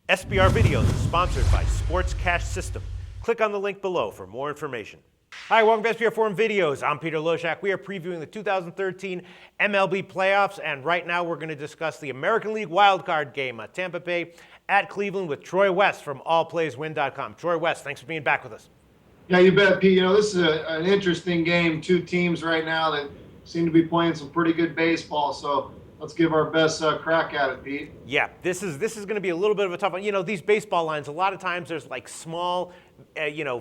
SBR Videos is sponsored by Sports Cash System. Click on the link below for more information. Hi, welcome to SBR Forum Videos. I'm Peter Loshak. We are previewing the 2013 MLB playoffs, and right now we're going to discuss the American League wildcard game, Tampa Bay at Cleveland, with Troy West from allplayswin.com. Troy West, thanks for being back with us. Yeah, you bet, Pete. This is an interesting game. Two teams right now that seem to be playing some pretty good baseball, so let's give our best crack at it, Pete. Yeah, this is going to be a little bit of a tough one. These baseball lines, a lot of times there's like small,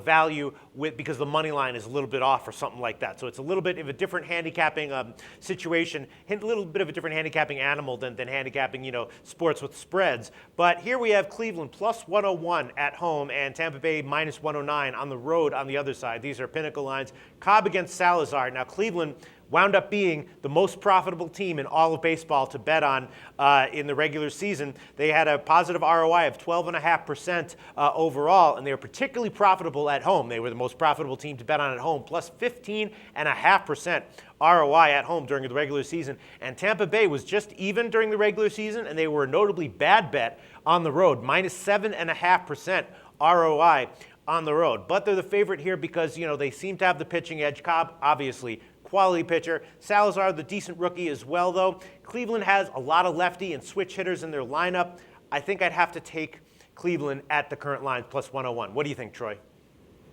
value because the money line is a little bit off or something like that. So it's a little bit of a different handicapping situation, a little bit of a different handicapping animal than handicapping, sports with spreads. But here we have Cleveland plus 101 at home and Tampa Bay minus 109 on the road on the other side. These are pinnacle lines. Cobb against Salazar. Now Cleveland wound up being the most profitable team in all of baseball to bet on in the regular season. They had a positive ROI of 12.5% overall, and they were particularly profitable at home. They were the most profitable team to bet on at home, plus 15.5% ROI at home during the regular season. And Tampa Bay was just even during the regular season, and they were a notably bad bet on the road, minus 7.5% ROI on the road. But they're the favorite here because, they seem to have the pitching edge. Cobb, obviously, quality pitcher. Salazar, the decent rookie as well, though. Cleveland has a lot of lefty and switch hitters in their lineup. I think I'd have to take Cleveland at the current line, plus 101. What do you think, Troy?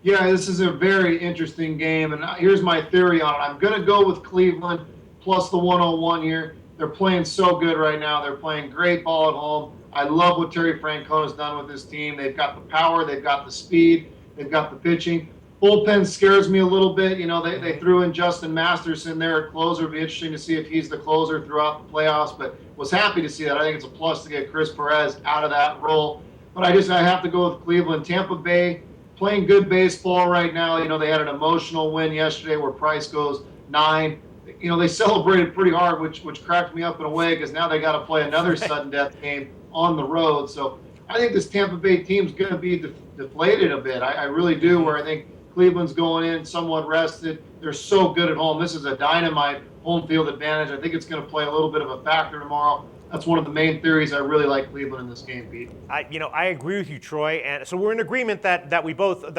Yeah, this is a very interesting game, and here's my theory on it. I'm going to go with Cleveland plus the 101 here. They're playing so good right now. They're playing great ball at home. I love what Terry Francona's done with this team. They've got the power. They've got the speed. They've got the pitching. Bullpen scares me a little bit. They threw in Justin Masterson there at closer. It'd be interesting to see if he's the closer throughout the playoffs, but was happy to see that. I think it's a plus to get Chris Perez out of that role. But I have to go with Cleveland. Tampa Bay playing good baseball right now. They had an emotional win yesterday where Price goes 9. They celebrated pretty hard, which cracked me up in a way because now they got to play another sudden death game on the road. So I think this Tampa Bay team's going to be deflated a bit. I really do, where I think Cleveland's going in somewhat rested. They're so good at home. This is a dynamite home field advantage. I think it's going to play a little bit of a factor tomorrow. That's one of the main theories. I really like Cleveland in this game, Pete. I agree with you, Troy. And so we're in agreement that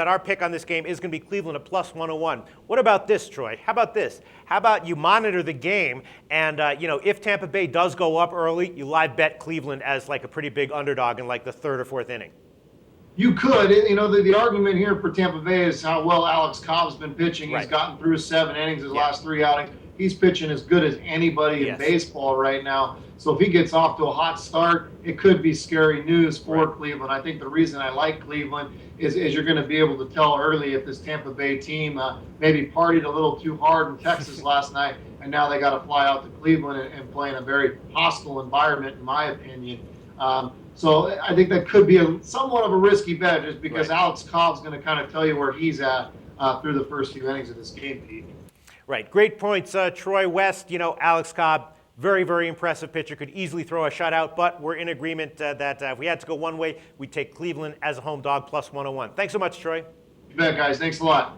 our pick on this game is going to be Cleveland at plus 101. What about this, Troy? How about this? How about you monitor the game and, if Tampa Bay does go up early, you live bet Cleveland as like a pretty big underdog in like the third or fourth inning? You could. The argument here for Tampa Bay is how well Alex Cobb's been pitching. Right. He's gotten through 7 innings his last 3 outings. He's pitching as good as anybody in baseball right now. So if he gets off to a hot start, it could be scary news for Cleveland. I think the reason I like Cleveland is you're going to be able to tell early if this Tampa Bay team maybe partied a little too hard in Texas last night, and now they got to fly out to Cleveland and play in a very hostile environment, in my opinion. So I think that could be somewhat of a risky bet just because Alex Cobb's going to kind of tell you where he's at through the first few innings of this game, Pete. Right. Great points, Troy West. Alex Cobb, very, very impressive pitcher, could easily throw a shutout, but we're in agreement that if we had to go one way, we'd take Cleveland as a home dog plus 101. Thanks so much, Troy. You bet, guys. Thanks a lot.